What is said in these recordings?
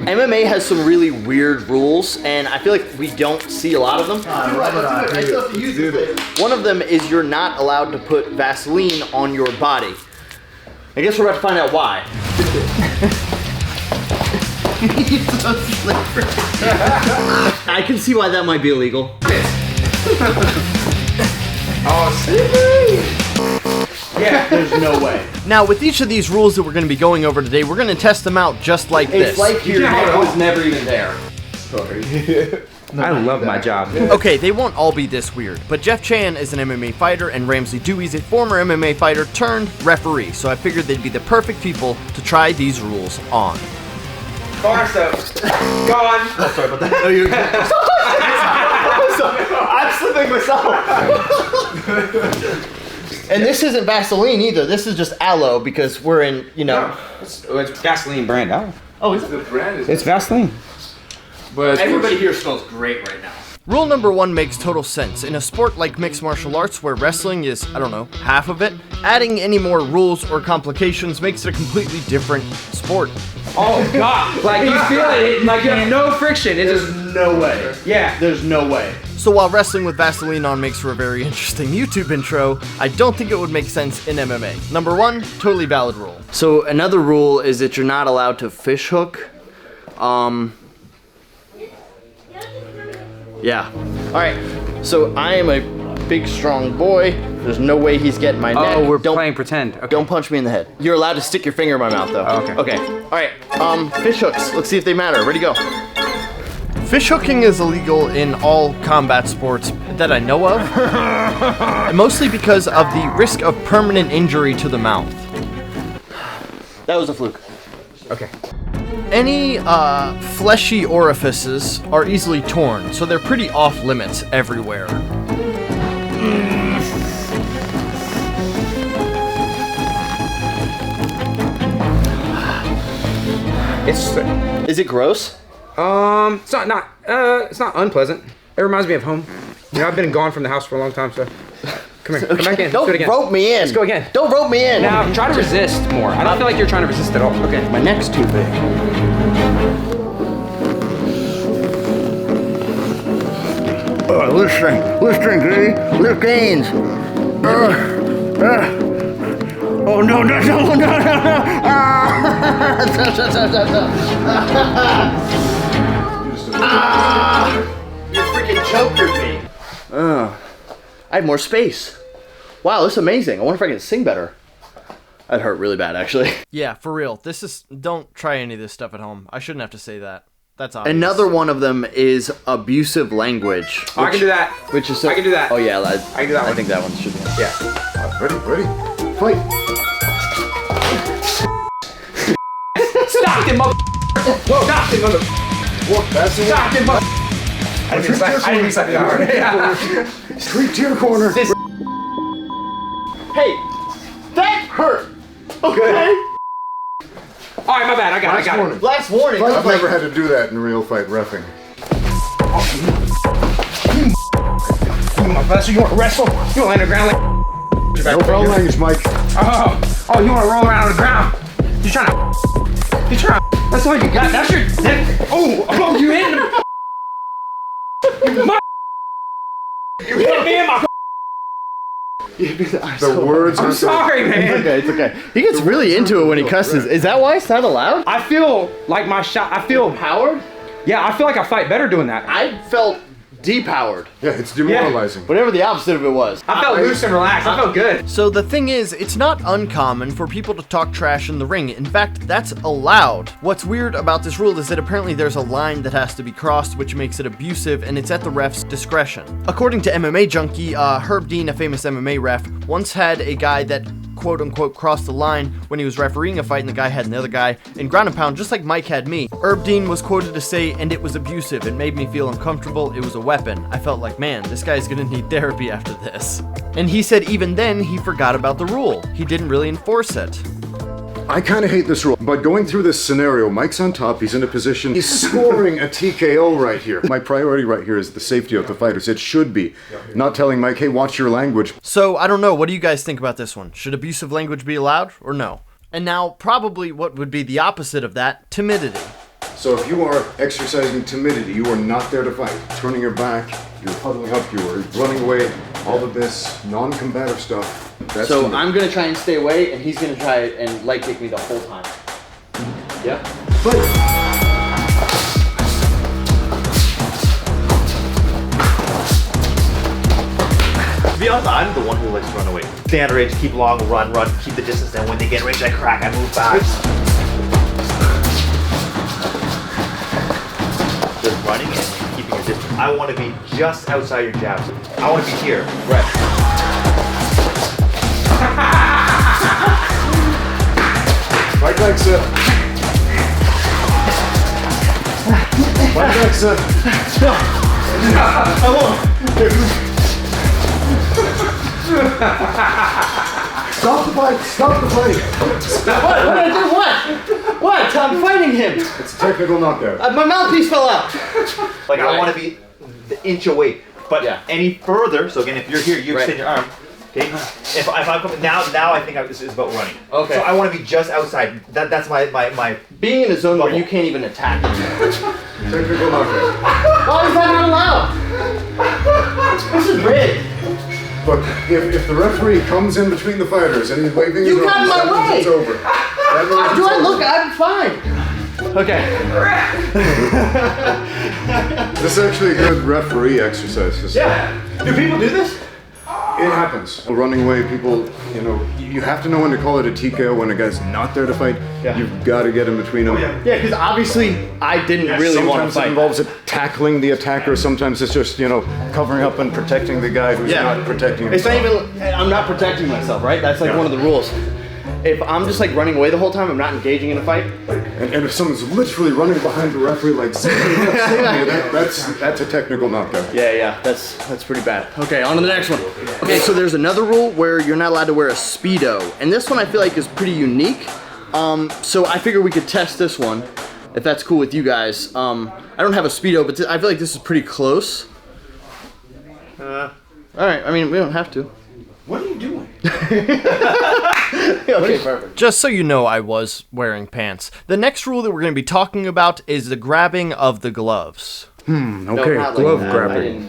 MMA has some really weird rules, and I feel like we don't see a lot of them. I still have to use it. One of them is you're not allowed to put Vaseline on your body. I guess we're about to find out why. I can see why that might be illegal. Oh, yeah, there's no way. Now, with each of these rules that we're going to be going over today, we're going to test them out just like this. It's like your head was never even there. Sorry. I love my job. Okay, they won't all be this weird, but Jeff Chan is an MMA fighter and Ramsey Dewey's a former MMA fighter turned referee, so I figured they'd be the perfect people to try these rules on. Bar soap. Gone. Oh, sorry about that. Oh, you're I'm slipping myself. And this isn't Vaseline either. This is just aloe because we're in, you know. No, it's Vaseline brand. Oh, is it? The brand is. It's Vaseline. But everybody here smells great right now. Rule number 1 makes total sense. In a sport like mixed martial arts where wrestling is, I don't know, half of it, adding any more rules or complications makes it a completely different sport. Oh God! Like you feel it, like there's no friction. It's there's just no way. yeah. There's no way. So while wrestling with Vaseline on makes for a very interesting YouTube intro, I don't think it would make sense in MMA. Number 1, totally valid rule. So another rule is that you're not allowed to fish hook. Yeah. Alright, so I am a big strong boy. There's no way he's getting my neck. Oh, we're playing pretend. Okay. Don't punch me in the head. You're allowed to stick your finger in my mouth though. Oh, okay. Okay. Alright, fish hooks. Let's see if they matter. Ready, go. Fish hooking is illegal in all combat sports that I know of. Mostly because of the risk of permanent injury to the mouth. That was a fluke. Okay. Any fleshy orifices are easily torn, so they're pretty off limits everywhere. Is it gross? It's not unpleasant. It reminds me of home. You know, I've been gone from the house for a long time, so come here, come back in. Don't do it again. rope me in. Let's go again. Don't rope me in. Now try to resist more. I don't feel like you're trying to resist at all. Okay. My neck's too big. Lift strength, Gary. Lift gains. Oh no! You freaking chokered me. I have more space. Wow, this is amazing. I wonder if I can sing better. That hurt really bad, actually. Yeah, for real. Don't try any of this stuff at home. I shouldn't have to say that. That's obvious. Another one of them is abusive language. I can do that. Which is so, I can do that. Oh yeah, I can do that one. I think that one should be. Yeah. Ready? Fight. Stop him, mother. Whoa, stop him, mother. Walk fast. Stop him, mother. I didn't expect it hard. Street to your corner. Hey, that hurt. Okay. All right, my bad. I got it. Last warning. I've never had to do that in real fight reffing. You want to wrestle? You want to wrestle? You want to lay on the ground like... No foul language, Mike. Oh, you want to roll around on the ground? You're trying to... That's all you got. That's your... Oh, you hit him. You hit me in my... The words I'm sorry, man. It's okay. He gets really into it when he cusses. Is that why it's not allowed? I feel like my shot... I feel... Empowered? Yeah, I feel like I fight better doing that. I felt depowered. Yeah, it's demoralizing. Whatever the opposite of it was. I felt loose and relaxed. I felt good. So the thing is, it's not uncommon for people to talk trash in the ring. In fact, that's allowed. What's weird about this rule is that apparently there's a line that has to be crossed, which makes it abusive, and it's at the ref's discretion. According to MMA Junkie, Herb Dean, a famous MMA ref, once had a guy that quote-unquote crossed the line when he was refereeing a fight and the guy had another guy in ground and pound, just like Mike had me. Herb Dean was quoted to say, "And it was abusive. It made me feel uncomfortable. It was a weapon. I felt like, man, this guy's gonna need therapy after this." And he said even then he forgot about the rule. He didn't really enforce it. I kind of hate this rule. But going through this scenario, Mike's on top, he's in a position, he's scoring a TKO right here. My priority right here is the safety of the fighters. It should be. Not telling Mike, hey, watch your language. So, I don't know, what do you guys think about this one? Should abusive language be allowed, or no? And now, probably what would be the opposite of that, timidity. So if you are exercising timidity, you are not there to fight. Turning your back, you're huddling up, you are running away, all of this non-combative stuff. That's So timidity. I'm gonna try and stay away, and he's gonna try and leg kick me the whole time. Yeah. But To be honest, I'm the one who likes to run away. Stand range, keep long, run, keep the distance. Then when they get range, I crack, I move back. Just running and keeping your distance. I want to be just outside your jabs. I want to be here. Right. right back, Seth. Right back, Seth. I won't. Stop the fight! Stop the fight! What did I do? What? I'm fighting him. It's a technical knockout. My mouthpiece fell out. Like I want to be the inch away, but Yeah. any further. So again, if you're here, you extend your arm. Okay. If I'm coming now, I think this is about running. Okay. So I want to be just outside. That's my. Being in a zone where you can't even attack me. Technical knockout. Why is that not allowed? This is rigged. Look, if the referee comes in between the fighters and he's waving his You got arms, in my that means way. it's over. That means Do it's I over. look? I'm fine. Okay. This is actually a good referee exercise. Yeah. Do people do this? It happens. Running away, people, you know, you have to know when to call it a TKO when a guy's not there to fight. Yeah. You've got to get in between them. yeah. Yeah, because obviously I didn't really want to Sometimes it fight. involves it tackling the attacker. Sometimes it's just, you know, covering up and protecting the guy who's not protecting It's not himself. even. I'm not protecting myself, right? That's like Yeah. one of the rules. If I'm just like running away the whole time, I'm not engaging in a fight. And if someone's literally running behind the referee like, save me, that's a technical knockout. Yeah, that's pretty bad. Okay, on to the next one. Okay, so there's another rule where you're not allowed to wear a Speedo, and this one I feel like is pretty unique. So I figure we could test this one, if that's cool with you guys. I don't have a Speedo, but I feel like this is pretty close. All right, I mean we don't have to. What are you doing? Okay, perfect. Just so you know, I was wearing pants. The next rule that we're going to be talking about is the grabbing of the gloves. Okay, not like glove that. grabbing.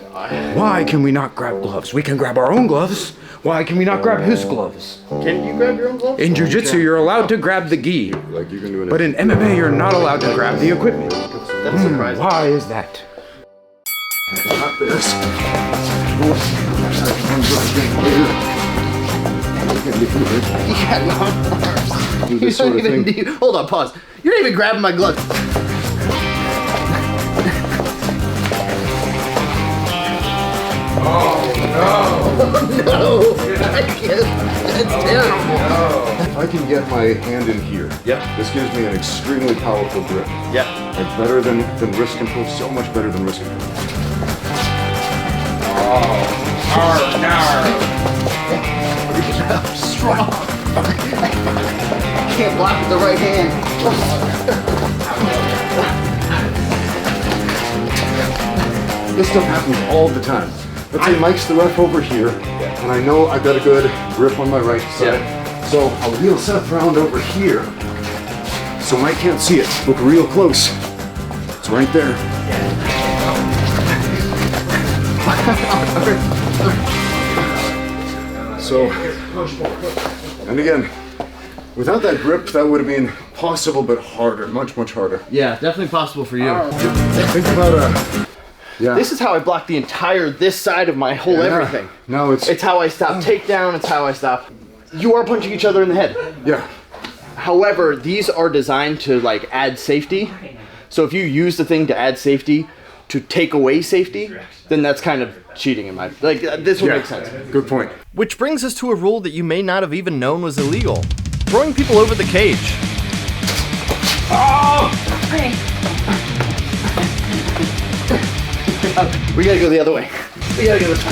Why can we not grab gloves? We can grab our own gloves. Why can we not grab his gloves? Can you grab your own gloves? In jiu-jitsu, you're allowed to grab the gi, Like you can do it. but in MMA, you're not allowed to grab the equipment. That's surprising. Why is that? Not this. Do this sort of thing. Hold on, pause. You're not even grabbing my gloves. No, I can't. That's terrible. If I can get my hand in here, Yeah. this gives me an extremely powerful grip. Yeah. Like better than wrist control, so much better than wrist control. Strong. Can't block with the right hand. This stuff happens all the time. Let's say Mike's the ref over here, and I know I've got a good grip on my right side. So I'll wheel Seth around over here, so Mike can't see it. Look real close. It's right there. So, and again, without that grip, that would have been possible, but harder, much, much harder. Yeah, definitely possible for you. Think about yeah. This is how I block the entire this side of my whole everything. No, It's how I stop takedown. It's how I stop. You are punching each other in the head. yeah. However, these are designed to like add safety. So if you use the thing to add safety to take away safety, then that's kind of cheating in my like this would make sense. Good point. Which brings us to a rule that you may not have even known was illegal. Throwing people over the cage. We gotta go the other way. We gotta go this way.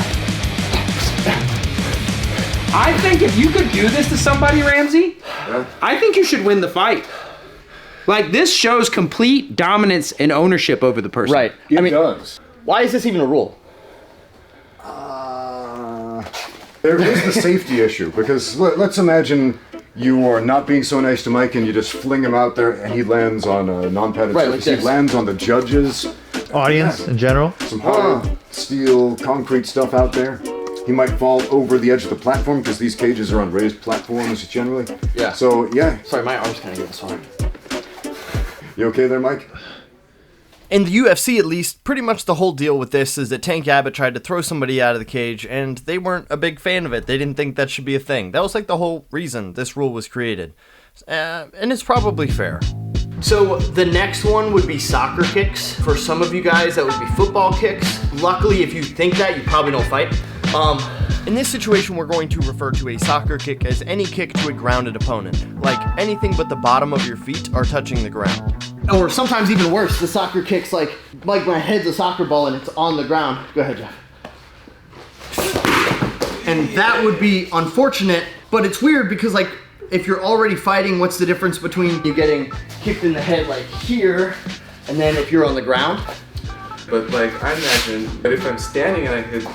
I think if you could do this to somebody, Ramsey, I think you should win the fight. Like, this shows complete dominance and ownership over the person. Right. It I mean, does. why is this even a rule? There is the safety issue, because let's imagine you are not being so nice to Mike and you just fling him out there and he lands on a non-padded Right, surface. like He this. lands on the judges. Audience in general. Some hard steel, concrete stuff out there. He might fall over the edge of the platform because these cages are on raised platforms generally. Yeah. So, yeah. Sorry, my arm's kind of getting sore. You okay there, Mike? In the UFC, at least, pretty much the whole deal with this is that Tank Abbott tried to throw somebody out of the cage, and they weren't a big fan of it. They didn't think that should be a thing. That was like the whole reason this rule was created. And it's probably fair. So the next one would be soccer kicks. For some of you guys, that would be football kicks. Luckily, if you think that, you probably don't fight. In this situation, we're going to refer to a soccer kick as any kick to a grounded opponent. Like anything but the bottom of your feet are touching the ground. Or sometimes even worse, the soccer kicks like my head's a soccer ball and it's on the ground. Go ahead, Jeff. And that would be unfortunate, but it's weird because like if you're already fighting, what's the difference between you getting kicked in the head like here and then if you're on the ground? But like, I imagine that if I'm standing and I hit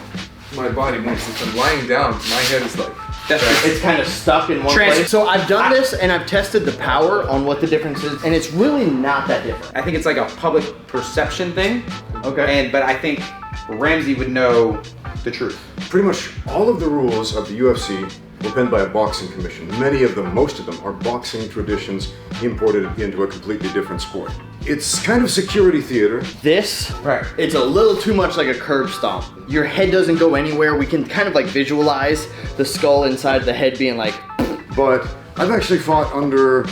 my body once, if I'm lying down, my head is like, It's kind of stuck in one place. So I've done this and I've tested the power on what the difference is, and it's really not that different. I think it's like a public perception thing. Okay. But I think Ramsey would know the truth. Pretty much all of the rules of the UFC were penned by a boxing commission. Many of them, most of them, are boxing traditions imported into a completely different sport. It's kind of security theater. This, Right. it's a little too much like a curb stomp. Your head doesn't go anywhere. We can kind of like visualize the skull inside the head being like, But I've actually fought under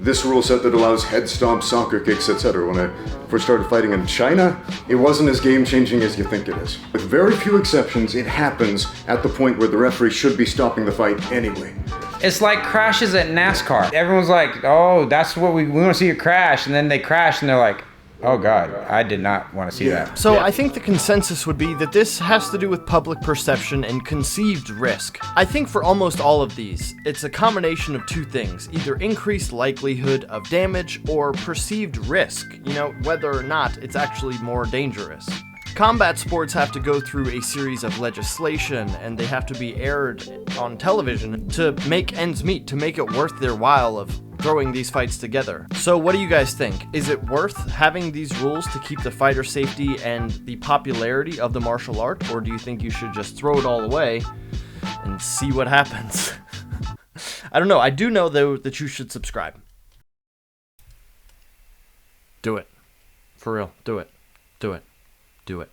this rule set that allows head stomps, soccer kicks, etc. When I first started fighting in China, it wasn't as game-changing as you think it is. With very few exceptions, it happens at the point where the referee should be stopping the fight anyway. It's like crashes at NASCAR. Everyone's like, oh, that's what we want to see a crash. And then they crash and they're like, oh God, I did not want to see that. So I think the consensus would be that this has to do with public perception and conceived risk. I think for almost all of these, it's a combination of two things, either increased likelihood of damage or perceived risk, whether or not it's actually more dangerous. Combat sports have to go through a series of legislation and they have to be aired on television to make ends meet, to make it worth their while of throwing these fights together. So what do you guys think? Is it worth having these rules to keep the fighter safety and the popularity of the martial art, or do you think you should just throw it all away and see what happens? I don't know. I do know though that you should subscribe. Do it. For real. Do it. Do it. Do it.